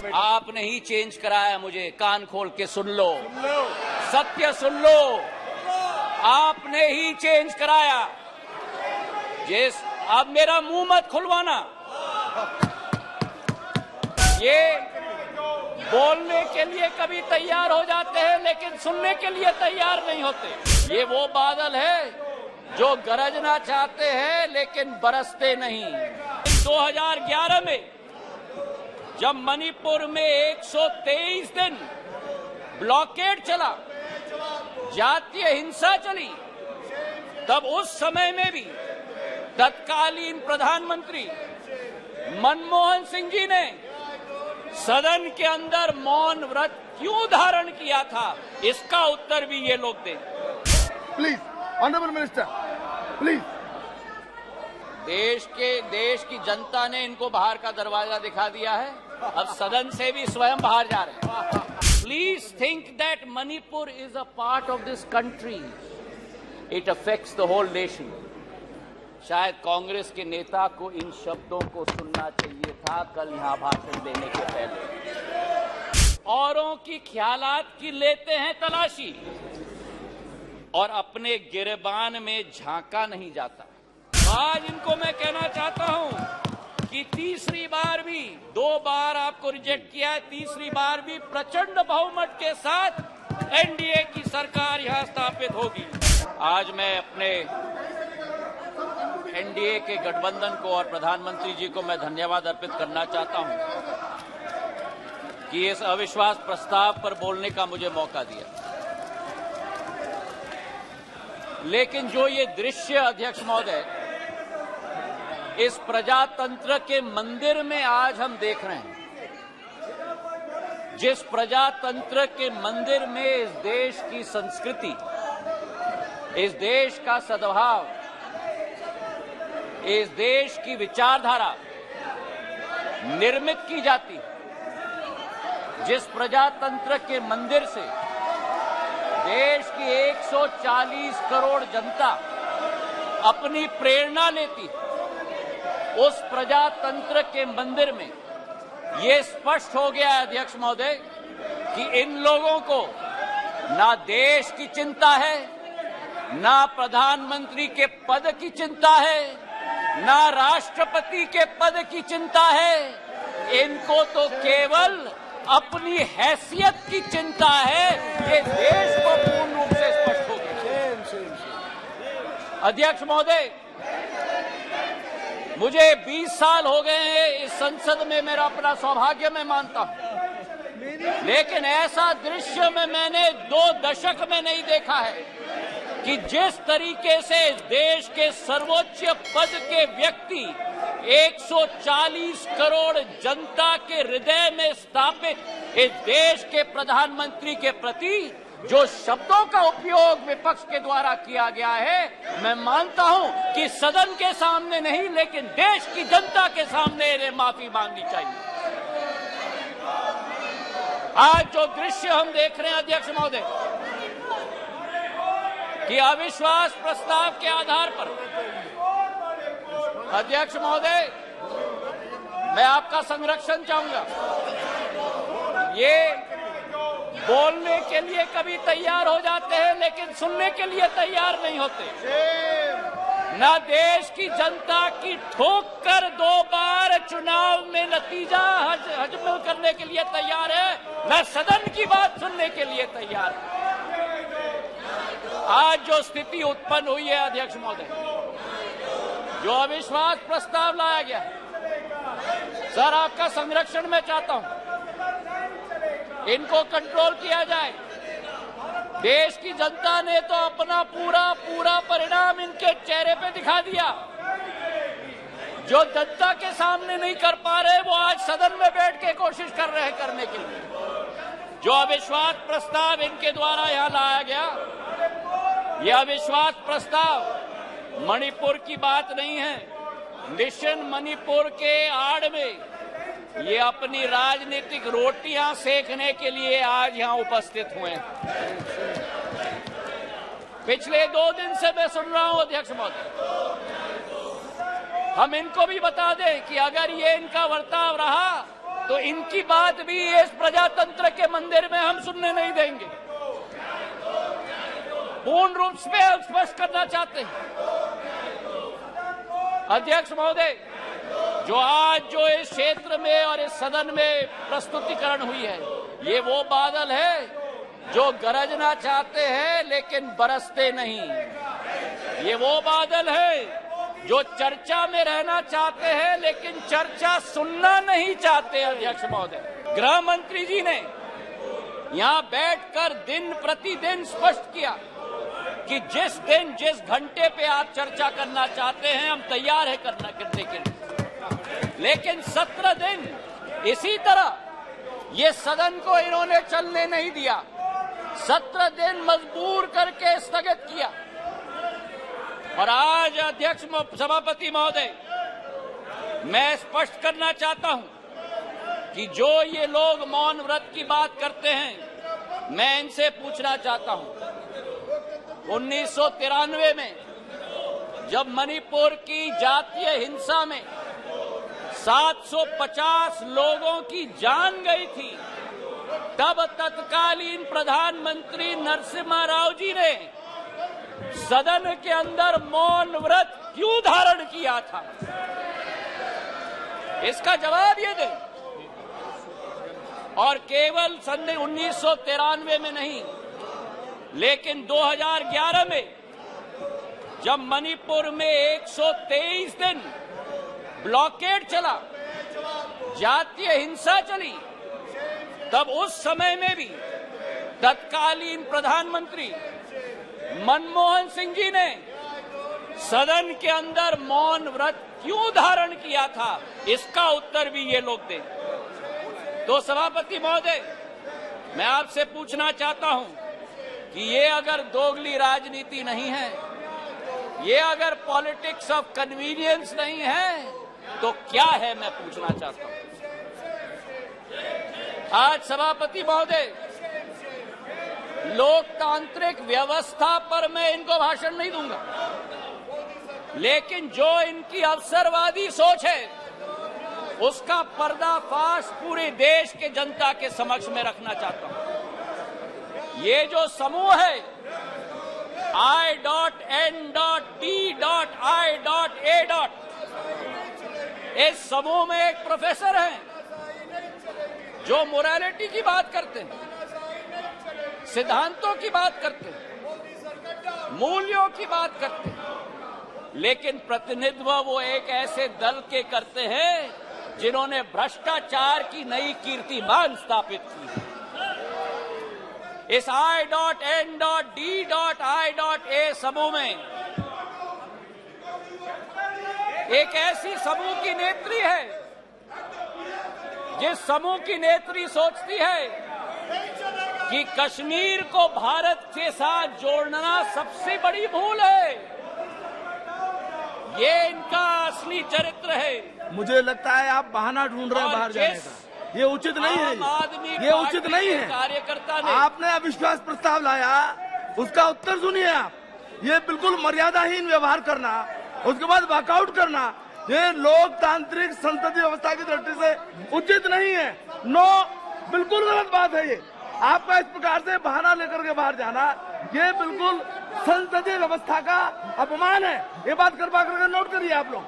आपने ही चेंज कराया मुझे, कान खोल के सुन लो, सत्य सुन लो, आपने ही चेंज कराया। अब मेरा मुंह मत खुलवाना। ये बोलने के लिए कभी तैयार हो जाते हैं लेकिन सुनने के लिए तैयार नहीं होते। ये वो बादल है जो गरजना चाहते हैं लेकिन बरसते नहीं। 2011 में जब मणिपुर में 123 दिन ब्लॉकेड चला, जातीय हिंसा चली, तब उस समय में भी तत्कालीन प्रधानमंत्री मनमोहन सिंह जी ने सदन के अंदर मौन व्रत क्यों धारण किया था, इसका उत्तर भी ये लोग दें। Please honourable minister please. देश की जनता ने इनको बाहर का दरवाजा दिखा दिया है, अब सदन से भी स्वयं बाहर जा रहे हैं। Please think that Manipur is a part of this country, it affects the whole nation. शायद कांग्रेस के नेता को इन शब्दों को सुनना चाहिए था कल यहां भाषण देने के पहले। औरों की ख्यालात की लेते हैं तलाशी और अपने गिरबान में झांका नहीं जाता। आज इनको मैं कहना चाहता हूं कि तीसरी बार भी, 2 बार आपको रिजेक्ट किया है, तीसरी बार भी प्रचंड बहुमत के साथ एनडीए की सरकार यहां स्थापित होगी। आज मैं अपने एनडीए के गठबंधन को और प्रधानमंत्री जी को मैं धन्यवाद अर्पित करना चाहता हूं कि इस अविश्वास प्रस्ताव पर बोलने का मुझे मौका दिया। लेकिन जो ये दृश्य, अध्यक्ष महोदय, इस प्रजातंत्र के मंदिर में आज हम देख रहे हैं, जिस प्रजातंत्र के मंदिर में इस देश की संस्कृति, इस देश का सद्भाव, इस देश की विचारधारा निर्मित की जाती है, जिस प्रजातंत्र के मंदिर से देश की 140 करोड़ जनता अपनी प्रेरणा लेती है, उस प्रजातंत्र के मंदिर में ये स्पष्ट हो गया है, अध्यक्ष महोदय, कि इन लोगों को ना देश की चिंता है, ना प्रधानमंत्री के पद की चिंता है, ना राष्ट्रपति के पद की चिंता है। इनको तो केवल अपनी हैसियत की चिंता है। ये देश को पूर्ण रूप से स्पष्ट हो गया। अध्यक्ष महोदय, मुझे 20 साल हो गए हैं इस संसद में, मेरा अपना सौभाग्य मैं मानता हूं, लेकिन ऐसा दृश्य में मैंने 2 दशक में नहीं देखा है कि जिस तरीके से देश के सर्वोच्च पद के व्यक्ति 140 करोड़ जनता के हृदय में स्थापित इस देश के प्रधानमंत्री के प्रति जो शब्दों का उपयोग विपक्ष के द्वारा किया गया है, मैं मानता हूं कि सदन के सामने नहीं लेकिन देश की जनता के सामने इन्हें माफी मांगनी चाहिए। आज जो दृश्य हम देख रहे हैं, अध्यक्ष महोदय, कि अविश्वास प्रस्ताव के आधार पर, अध्यक्ष महोदय, मैं आपका संरक्षण चाहूंगा। ये बोलने के लिए कभी तैयार हो जाते हैं लेकिन सुनने के लिए तैयार नहीं होते। ना देश की जनता की ठोक कर 2 बार चुनाव में नतीजा हजम करने के लिए तैयार है, ना सदन की बात सुनने के लिए तैयार है। आज जो स्थिति उत्पन्न हुई है, अध्यक्ष महोदय, जो अविश्वास प्रस्ताव लाया गया, सर आपका संरक्षण मैं चाहता हूं, इनको कंट्रोल किया जाए। देश की जनता ने तो अपना पूरा परिणाम इनके चेहरे पे दिखा दिया। जो जनता के सामने नहीं कर पा रहे, वो आज सदन में बैठ के कोशिश कर रहे हैं करने के लिए। जो अविश्वास प्रस्ताव इनके द्वारा यहां लाया गया, यह अविश्वास प्रस्ताव मणिपुर की बात नहीं है। मिशन मणिपुर के आड़ में ये अपनी राजनीतिक रोटियां सेकने के लिए आज यहां उपस्थित हुए हैं। पिछले 2 दिन से मैं सुन रहा हूं, अध्यक्ष महोदय, हम इनको भी बता दें कि अगर ये इनका वर्ताव रहा तो इनकी बात भी इस प्रजातंत्र के मंदिर में हम सुनने नहीं देंगे। पूर्ण रूप से हम स्पष्ट करना चाहते हैं अध्यक्ष महोदय, जो इस क्षेत्र में और इस सदन में प्रस्तुतिकरण हुई है, ये वो बादल है जो गरजना चाहते हैं लेकिन बरसते नहीं। ये वो बादल है जो चर्चा में रहना चाहते हैं लेकिन चर्चा सुनना नहीं चाहते। अध्यक्ष महोदय, गृह मंत्री जी ने यहां बैठकर दिन प्रतिदिन स्पष्ट किया कि जिस दिन जिस घंटे पे आप चर्चा करना चाहते हैं हम तैयार है करने के लिए, लेकिन 17 दिन इसी तरह ये सदन को इन्होंने चलने नहीं दिया। 17 दिन मजबूर करके स्थगित किया। और आज अध्यक्ष सभापति महोदय, मैं स्पष्ट करना चाहता हूं कि जो ये लोग मौन व्रत की बात करते हैं, मैं इनसे पूछना चाहता हूं 1993 में जब मणिपुर की जातीय हिंसा में 750 लोगों की जान गई थी, तब तत्कालीन प्रधानमंत्री नरसिम्हा राव जी ने सदन के अंदर मौन व्रत क्यों धारण किया था? इसका जवाब ये दें। और केवल सन 1993 में नहीं, लेकिन 2011 में जब मणिपुर में 123 दिन ब्लॉकेड चला, जातीय हिंसा चली, तब उस समय में भी तत्कालीन प्रधानमंत्री मनमोहन सिंह जी ने सदन के अंदर मौन व्रत क्यों धारण किया था? इसका उत्तर भी ये लोग दें। तो सभापति महोदय, मैं आपसे पूछना चाहता हूं कि ये अगर दोगली राजनीति नहीं है, ये अगर पॉलिटिक्स ऑफ कन्वीनियंस नहीं है, तो क्या है? मैं पूछना चाहता हूं। आज सभापति महोदय, लोकतांत्रिक व्यवस्था पर मैं इनको भाषण नहीं दूंगा, लेकिन जो इनकी अवसरवादी सोच है उसका पर्दाफाश पूरे देश के जनता के समक्ष में रखना चाहता हूं। ये जो समूह है I.N.D.I.A. इस समूह में एक प्रोफेसर हैं जो मोरालिटी की बात करते हैं, सिद्धांतों की बात करते हैं, मूल्यों की बात करते हैं, लेकिन प्रतिनिधित्व वो एक ऐसे दल के करते हैं जिन्होंने भ्रष्टाचार की नई कीर्तिमान स्थापित की है। इस I.N.D.I.A. समूह में एक ऐसी समूह की नेत्री है जिस समूह की नेत्री सोचती है कि कश्मीर को भारत के साथ जोड़ना सबसे बड़ी भूल है। ये इनका असली चरित्र है। मुझे लगता है आप बहाना ढूंढ रहे हैं बाहर जाने का। ये उचित नहीं है, ये उचित नहीं है। कार्यकर्ता ने आपने अविश्वास प्रस्ताव लाया, उसका उत्तर सुनिए आप। ये बिल्कुल मर्यादाहीन व्यवहार करना, उसके बाद वॉकआउट करना, ये लोकतांत्रिक संसदीय व्यवस्था की दृष्टि से उचित नहीं है। नो, बिल्कुल गलत बात है ये। आपका इस प्रकार से बहाना लेकर के बाहर जाना, ये बिल्कुल संसदीय व्यवस्था का अपमान है। ये बात करवा करके नोट करिए आप लोग।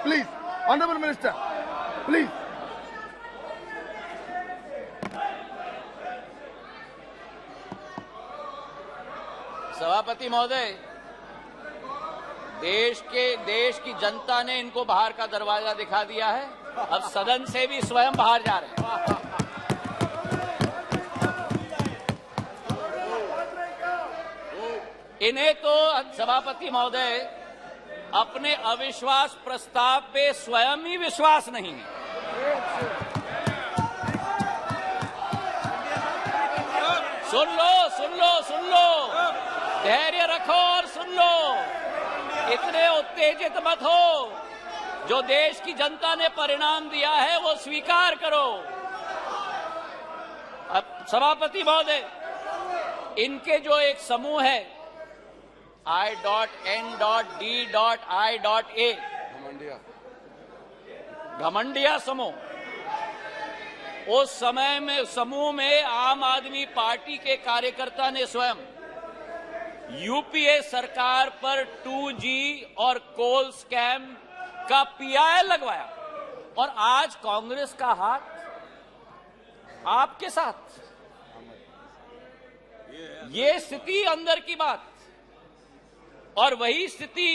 Please, honourable minister, please. सभापति महोदय, देश की जनता ने इनको बाहर का दरवाजा दिखा दिया है। अब सदन से भी स्वयं बाहर जा रहे हैं। इन्हें तो सभापति महोदय अपने अविश्वास प्रस्ताव पे स्वयं ही विश्वास नहीं है। सुन लो, धैर्य रखो और सुन लो। इतने उत्तेजित मत हो। जो देश की जनता ने परिणाम दिया है वो स्वीकार करो। अब सभापति महोदय, इनके जो एक समूह है I.N.D.I.A. घमंडिया समूह, उस समय में समूह में आम आदमी पार्टी के कार्यकर्ता ने स्वयं यूपीए सरकार पर 2G और कोल स्कैम का पीआई लगवाया और आज कांग्रेस का हाथ आपके साथ। ये स्थिति अंदर की बात। और वही स्थिति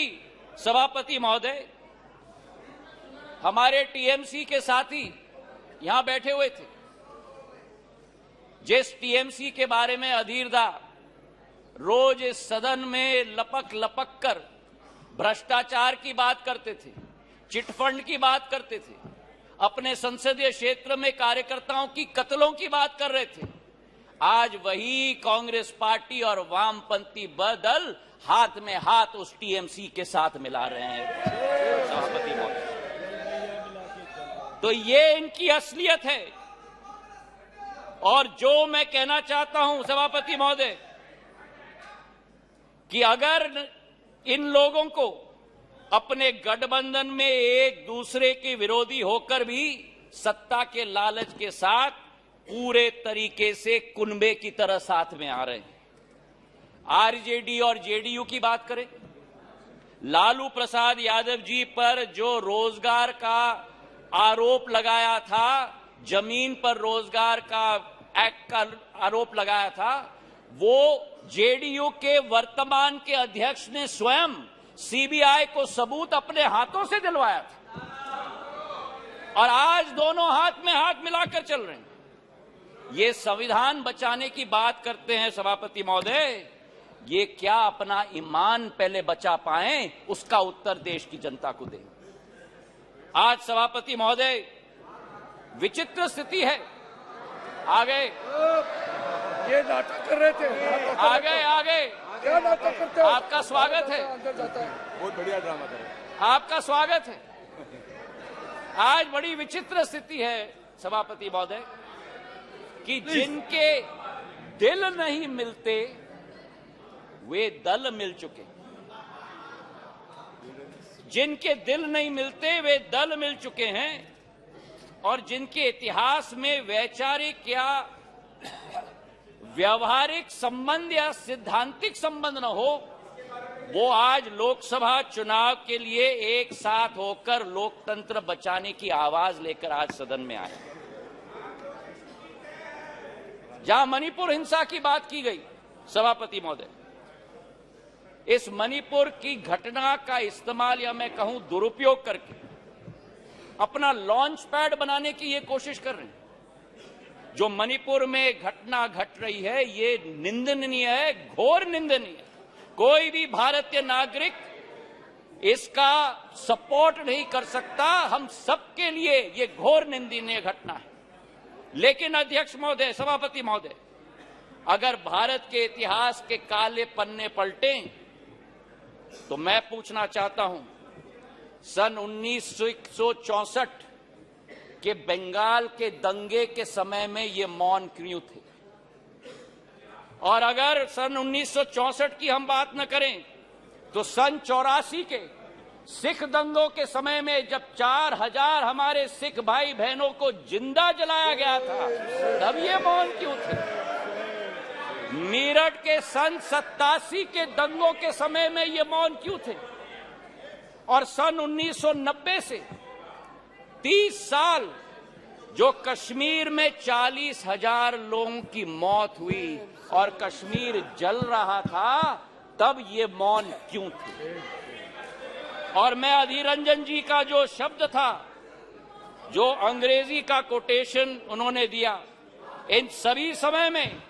सभापति महोदय हमारे टीएमसी के साथी यहां बैठे हुए थे, जिस टीएमसी के बारे में अधीरदा रोज इस सदन में लपक लपक कर भ्रष्टाचार की बात करते थे, चिटफंड की बात करते थे, अपने संसदीय क्षेत्र में कार्यकर्ताओं की कत्लों की बात कर रहे थे, आज वही कांग्रेस पार्टी और वामपंथी दल हाथ में हाथ उस टीएमसी के साथ मिला रहे हैं सभापति महोदय। तो ये इनकी असलियत है। और जो मैं कहना चाहता हूं सभापति महोदय कि अगर इन लोगों को अपने गठबंधन में एक दूसरे के विरोधी होकर भी सत्ता के लालच के साथ पूरे तरीके से कुनबे की तरह साथ में आ रहे हैं। आरजेडी और जेडीयू की बात करें, लालू प्रसाद यादव जी पर जो रोजगार का आरोप लगाया था, जमीन पर रोजगार का एक्ट का आरोप लगाया था, वो जेडीयू के वर्तमान के अध्यक्ष ने स्वयं सीबीआई को सबूत अपने हाथों से दिलवाया था और आज दोनों हाथ में हाथ मिलाकर चल रहे हैं। ये संविधान बचाने की बात करते हैं सभापति महोदय, ये क्या अपना ईमान पहले बचा पाएं, उसका उत्तर देश की जनता को दें। आज सभापति महोदय विचित्र स्थिति है। आगे ये नाटक कर रहे थे, आगे क्या नाटक करते हो? आपका स्वागत है, अंदर जाता है। बहुत बढ़िया ड्रामा कर रहे हैं। आपका स्वागत है। आज बड़ी विचित्र स्थिति है सभापति महोदय कि जिनके दिल नहीं मिलते वे दल मिल चुके, जिनके दिल नहीं मिलते वे दल मिल चुके हैं और जिनके इतिहास में वैचारिक या व्यवहारिक संबंध या सिद्धांतिक संबंध न हो, वो आज लोकसभा चुनाव के लिए एक साथ होकर लोकतंत्र बचाने की आवाज लेकर आज सदन में आए। जहां मणिपुर हिंसा की बात की गई सभापति महोदय, इस मणिपुर की घटना का इस्तेमाल या मैं कहूं दुरुपयोग करके अपना लॉन्च पैड बनाने की ये कोशिश कर रहे हैं। जो मणिपुर में घटना घट रही है ये निंदनीय है, घोर निंदनीय है। कोई भी भारतीय नागरिक इसका सपोर्ट नहीं कर सकता। हम सबके लिए ये घोर निंदनीय घटना है। लेकिन अध्यक्ष महोदय, सभापति महोदय, अगर भारत के इतिहास के काले पन्ने पलटें तो मैं पूछना चाहता हूं, सन 1964 के बंगाल के दंगे के समय में ये मौन क्यों थे? और अगर सन 1964 की हम बात न करें तो सन 84 के सिख दंगों के समय में जब 4000 हमारे सिख भाई बहनों को जिंदा जलाया गया था, तब ये मौन क्यों थे? मेरठ के सन 87 के दंगों के समय में ये मौन क्यों थे? और सन 1990 से 30 साल जो कश्मीर में 40,000 लोगों की मौत हुई और कश्मीर जल रहा था, तब ये मौन क्यों थे? और मैं अधीर रंजन जी का जो शब्द था, जो अंग्रेजी का कोटेशन उन्होंने दिया, इन सभी समय में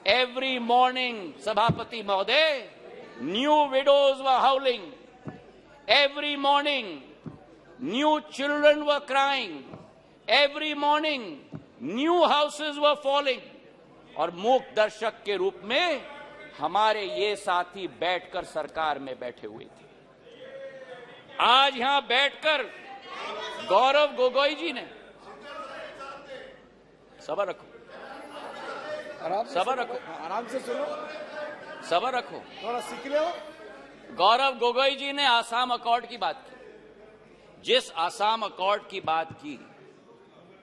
एवरी मॉर्निंग सभापति महोदय, new widows were हाउलिंग, every morning new children were crying, every morning new houses were falling. और मूक दर्शक के रूप में हमारे ये साथी बैठकर सरकार में बैठे हुए थे। आज यहां बैठकर गौरव गोगोई जी ने, सबर रखो, सबर रखो, आराम से सुनो, सबर रखो, थोड़ा सीख लो। गौरव गोगोई जी ने आसाम अकॉर्ड की बात की। जिस आसाम अकॉर्ड की बात की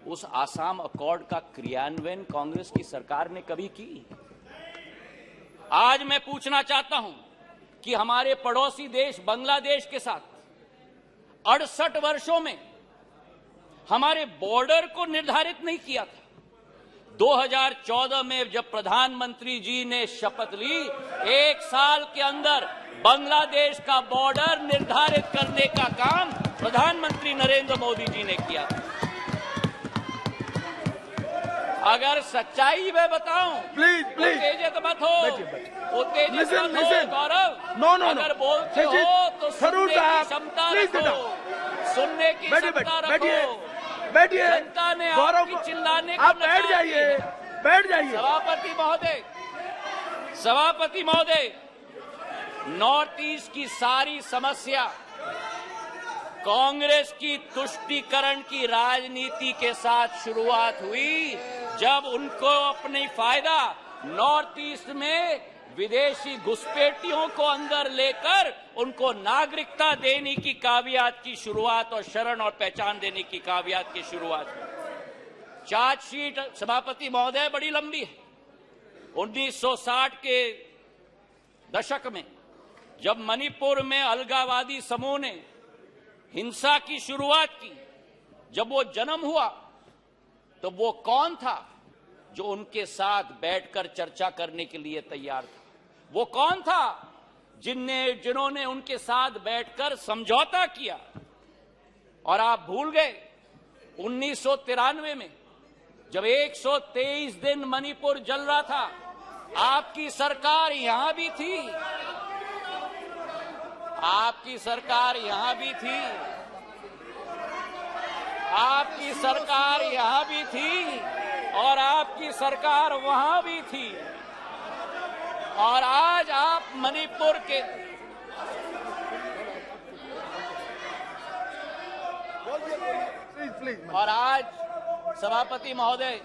उस आसाम अकॉर्ड का क्रियान्वयन कांग्रेस की सरकार ने कभी की? आज मैं पूछना चाहता हूं कि हमारे पड़ोसी देश बांग्लादेश के साथ 68 वर्षों में हमारे बॉर्डर को निर्धारित नहीं किया था। 2014 में जब प्रधानमंत्री जी ने शपथ ली, 1 साल के अंदर बांग्लादेश का बॉर्डर निर्धारित करने का काम प्रधानमंत्री नरेंद्र मोदी जी ने किया। अगर सच्चाई मैं बताऊं, प्लीज उत्तेजित मत हो, उत्तेजित मत हो गौरव। नो अगर बोलते हो तो सुनने की क्षमता रखो, सुनने की क्षमता रखो। बैठिए, जनता ने आपकी चिल्लाने को आप बैठ जाइए, बैठ जाइए। सभापति महोदय, नॉर्थ ईस्ट की सारी समस्या कांग्रेस की तुष्टीकरण की राजनीति के साथ शुरुआत हुई, जब उनको अपनी फायदा नॉर्थ ईस्ट में विदेशी घुसपैठियों को अंदर लेकर उनको नागरिकता देने की कावियात की शुरुआत और शरण और पहचान देने की कावियात की शुरुआत हुई। चार्जशीट सभापति महोदय बड़ी लंबी है। 1960 के दशक में जब मणिपुर में अलगाववादी समूह ने हिंसा की शुरुआत की, जब वो जन्म हुआ तो वो कौन था जो उनके साथ बैठकर चर्चा करने के लिए तैयार था? वो कौन था जिन्होंने उनके साथ बैठकर समझौता किया? और आप भूल गए 1993 में जब 123 दिन मणिपुर जल रहा था, आपकी सरकार यहां भी थी, आपकी सरकार यहां भी थी, आपकी सरकार यहां भी थी और आपकी सरकार वहां भी थी। और आज आप मणिपुर के और आज सभापति महोदय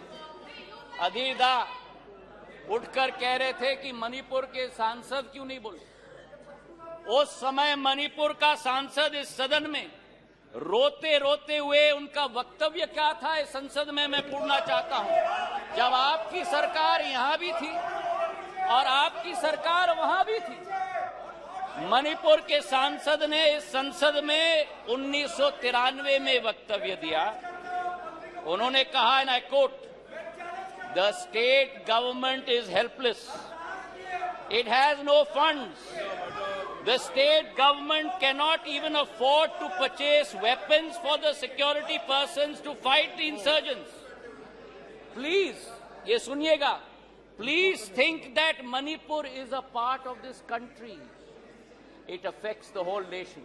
अधीर दा उठकर कह रहे थे कि मणिपुर के सांसद क्यों नहीं बोले। उस समय मणिपुर का सांसद इस सदन में रोते रोते हुए उनका वक्तव्य क्या था इस संसद में मैं पूछना चाहता हूं। जब आपकी सरकार यहां भी थी और आपकी सरकार वहां भी थी, मणिपुर के सांसद ने इस संसद में 1993 में वक्तव्य दिया। उन्होंने कहा, and I quote, the state government is helpless, it has no funds, the state government cannot even afford to purchase weapons for the security persons to fight the insurgents. Please, ये सुनिएगा, please think that Manipur is a part of this country. It affects the whole nation.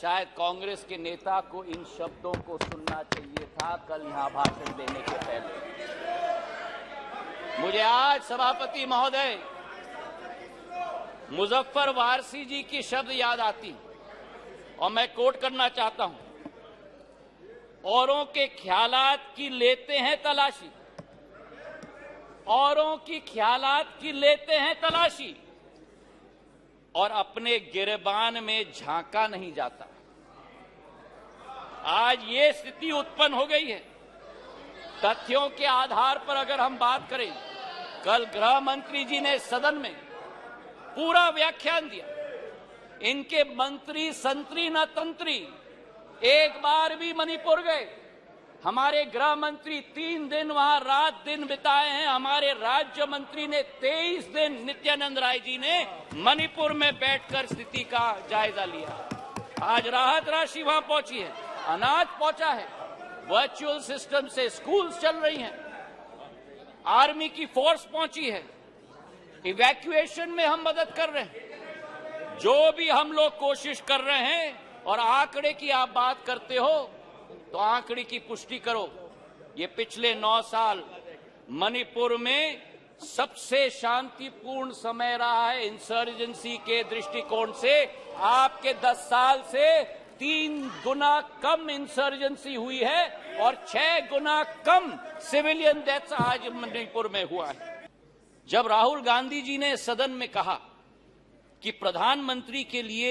शायद कांग्रेस के नेता को इन शब्दों को सुनना चाहिए था कल यहां भाषण देने के पहले। मुझे आज सभापति महोदय मुजफ्फर वारसी जी की शब्द याद आती और मैं कोट करना चाहता हूं, औरों के ख्यालात की लेते हैं तलाशी, औरों की ख्यालात की लेते हैं तलाशी और अपने गिरबान में झांका नहीं जाता। आज ये स्थिति उत्पन्न हो गई है। तथ्यों के आधार पर अगर हम बात करें, कल गृह मंत्री जी ने सदन में पूरा व्याख्यान दिया। इनके मंत्री संतरी न तंत्री एक बार भी मणिपुर गए। हमारे गृह मंत्री 3 दिन वहां रात दिन बिताए हैं। हमारे राज्य मंत्री ने 23 दिन, नित्यानंद राय जी ने मणिपुर में बैठकर स्थिति का जायजा लिया। आज राहत राशि वहां पहुंची है, अनाज पहुंचा है, वर्चुअल सिस्टम से स्कूल्स चल रही हैं, आर्मी की फोर्स पहुंची है, इवैक्यूएशन में हम मदद कर रहे हैं। जो भी हम लोग कोशिश कर रहे हैं, और आंकड़े की आप बात करते हो तो आंकड़े की पुष्टि करो। ये पिछले 9 साल मणिपुर में सबसे शांतिपूर्ण समय रहा है इंसर्जेंसी के दृष्टिकोण से। आपके 10 साल से 3 गुना कम इंसर्जेंसी हुई है और 6 गुना कम सिविलियन डेथ्स आज मणिपुर में हुआ है। जब राहुल गांधी जी ने सदन में कहा कि प्रधानमंत्री के लिए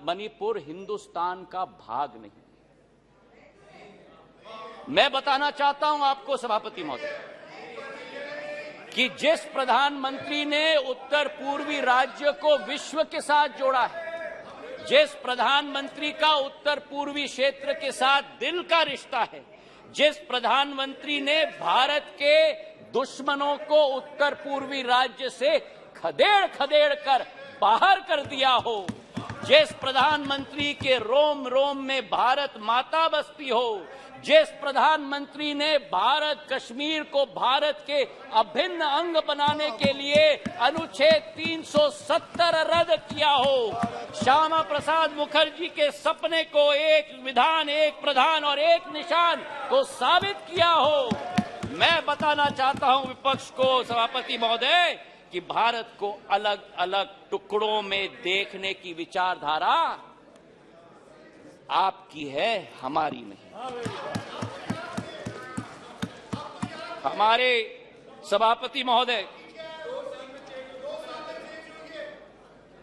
मणिपुर हिंदुस्तान का भाग नहीं, मैं बताना चाहता हूं आपको सभापति महोदय कि जिस प्रधानमंत्री ने उत्तर पूर्वी राज्य को विश्व के साथ जोड़ा है, जिस प्रधानमंत्री का उत्तर पूर्वी क्षेत्र के साथ दिल का रिश्ता है, जिस प्रधानमंत्री ने भारत के दुश्मनों को उत्तर पूर्वी राज्य से खदेड़ खदेड़ कर बाहर कर दिया हो, जिस प्रधानमंत्री के रोम रोम में भारत माता बसती हो, जिस प्रधानमंत्री ने भारत कश्मीर को भारत के अभिन्न अंग बनाने के लिए अनुच्छेद 370 रद्द किया हो, श्यामा प्रसाद मुखर्जी के सपने को एक विधान, एक प्रधान और एक निशान को साबित किया हो, मैं बताना चाहता हूं विपक्ष को सभापति महोदय कि भारत को अलग अलग टुकड़ों में देखने की विचारधारा आपकी है, हमारी नहीं। हमारे सभापति महोदय,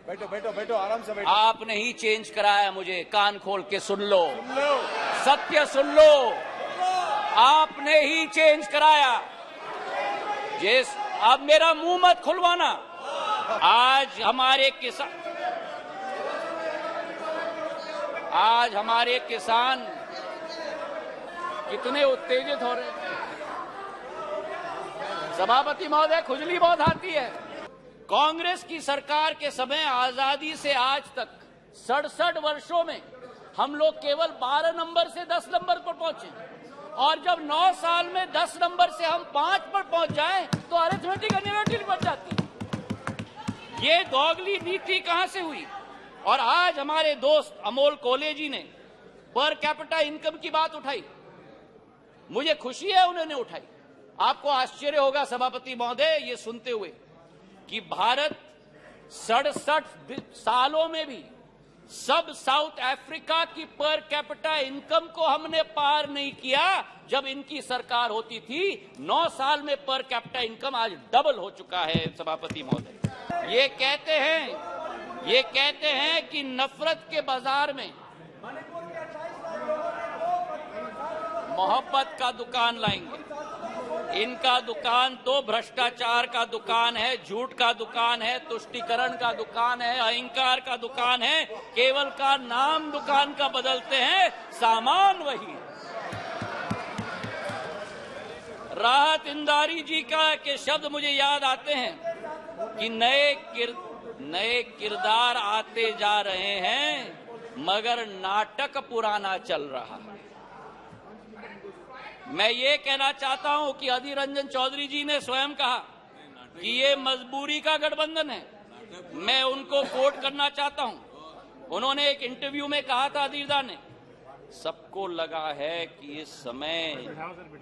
बैठो बैठो बैठो, आराम से बैठो। आपने ही चेंज कराया, मुझे कान खोल के सुन लो, सत्य सुन लो, आपने ही चेंज कराया। जिस अब मेरा मुंह मत खुलवाना। आज हमारे किसान कितने उत्तेजित हो रहे हैं। सभापति महोदय, खुजली बहुत आती है। कांग्रेस की सरकार के समय आजादी से आज तक 67 वर्षों में हम लोग केवल 12 नंबर से 10 नंबर पर पहुंचे, और जब 9 साल में 10 नंबर से हम 5 पर पहुंच जाएं तो अरिथमेटिक एनिलिटी बन जाती है। ये दोगली नीति कहां से हुई? और आज हमारे दोस्त अमोल कोले जी ने पर कैपिटा इनकम की बात उठाई, मुझे खुशी है उन्होंने उठाई। आपको आश्चर्य होगा सभापति महोदय ये सुनते हुए कि भारत 67 सालों में भी सब साउथ अफ्रीका की पर कैपिटा इनकम को हमने पार नहीं किया जब इनकी सरकार होती थी। 9 साल में पर कैपिटा इनकम आज डबल हो चुका है सभापति महोदय। ये कहते हैं कि नफरत के बाजार में मोहब्बत का दुकान लाएंगे। इनका दुकान तो भ्रष्टाचार का दुकान है, झूठ का दुकान है, तुष्टीकरण का दुकान है, अहंकार का दुकान है। केवल का नाम दुकान का बदलते हैं, सामान वही है। राहत इंदारी जी के शब्द मुझे याद आते हैं कि नए किरदार आते जा रहे हैं मगर नाटक पुराना चल रहा है। मैं ये कहना चाहता हूं कि अधीर रंजन चौधरी जी ने स्वयं कहा कि ये मजबूरी का गठबंधन है। मैं उनको कोट करना चाहता हूं। उन्होंने एक इंटरव्यू में कहा था, अधीरदा ने, सबको लगा है कि इस समय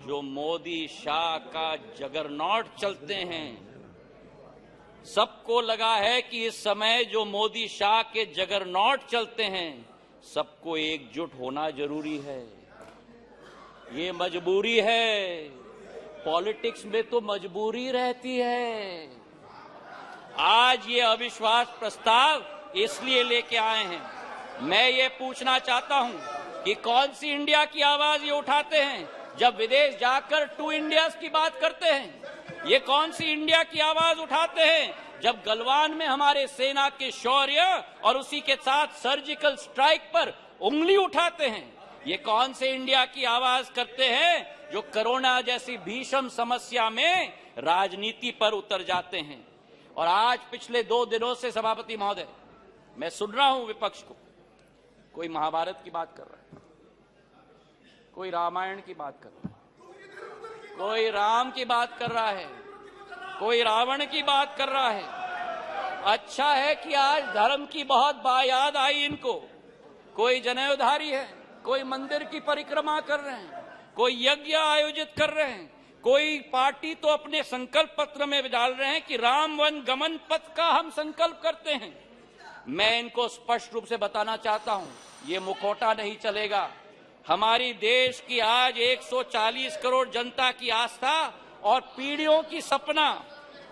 जो मोदी शाह का जगरनॉट चलते हैं, सबको लगा है कि इस समय जो मोदी शाह के जगरनॉट चलते हैं, सबको एकजुट होना जरूरी है। ये मजबूरी है, पॉलिटिक्स में तो मजबूरी रहती है। आज ये अविश्वास प्रस्ताव इसलिए लेके आए हैं। मैं ये पूछना चाहता हूं कि कौन सी इंडिया की आवाज ये उठाते हैं जब विदेश जाकर 2 इंडियाज की बात करते हैं? ये कौन सी इंडिया की आवाज उठाते हैं जब गलवान में हमारे सेना के शौर्य और उसी के साथ सर्जिकल स्ट्राइक पर उंगली उठाते हैं? ये कौन से इंडिया की आवाज करते हैं जो कोरोना जैसी भीषण समस्या में राजनीति पर उतर जाते हैं? और आज पिछले 2 दिनों से सभापति महोदय मैं सुन रहा हूं विपक्ष को, कोई महाभारत की बात कर रहा है, कोई रामायण की बात कर रहा है, कोई राम की बात कर रहा है, कोई रावण की बात कर रहा है। अच्छा है कि आज धर्म की बहुत याद आई इनको। कोई जनेऊधारी है, कोई मंदिर की परिक्रमा कर रहे हैं, कोई यज्ञ आयोजित कर रहे हैं, कोई पार्टी तो अपने संकल्प पत्र में डाल रहे हैं कि राम वन गमन पथ का हम संकल्प करते हैं। मैं इनको स्पष्ट रूप से बताना चाहता हूं, ये मुखौटा नहीं चलेगा। हमारी देश की आज 140 करोड़ जनता की आस्था और पीढ़ियों की सपना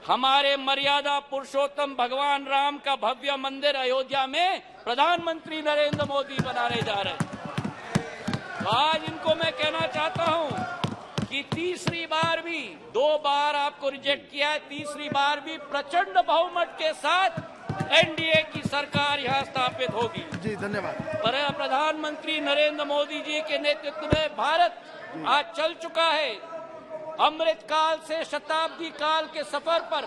हमारे मर्यादा पुरुषोत्तम भगवान राम का भव्य मंदिर अयोध्या में प्रधानमंत्री नरेंद्र मोदी बनाने जा रहे हैं। आज इनको मैं कहना चाहता हूं कि तीसरी बार भी, 2 बार आपको रिजेक्ट किया है, तीसरी बार भी प्रचंड बहुमत के साथ एनडीए की सरकार यहां स्थापित होगी। जी धन्यवाद। पर प्रधानमंत्री नरेंद्र मोदी जी के नेतृत्व में भारत आज चल चुका है अमृत काल से शताब्दी काल के सफर पर।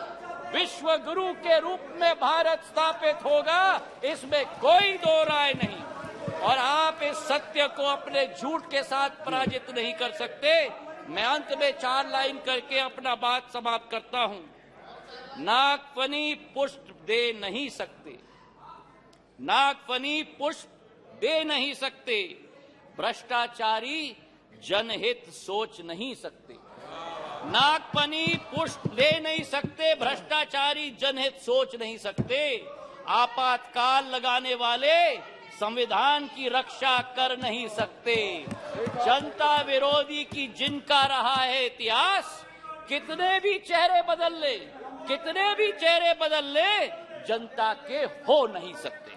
विश्व गुरु के रूप में भारत स्थापित होगा, इसमें कोई दो राय नहीं। और आप इस सत्य को अपने झूठ के साथ पराजित नहीं कर सकते। मैं अंत में 4 लाइन करके अपना बात समाप्त करता हूं। नागफनी पुष्प दे नहीं सकते, नागफनी पुष्प दे नहीं सकते, भ्रष्टाचारी जनहित सोच नहीं सकते। नागफनी पुष्प दे नहीं सकते, भ्रष्टाचारी जनहित सोच नहीं सकते। आपातकाल लगाने वाले संविधान की रक्षा कर नहीं सकते। जनता विरोधी की जिनका रहा है इतिहास, कितने भी चेहरे बदल ले, कितने भी चेहरे बदल ले, जनता के हो नहीं सकते।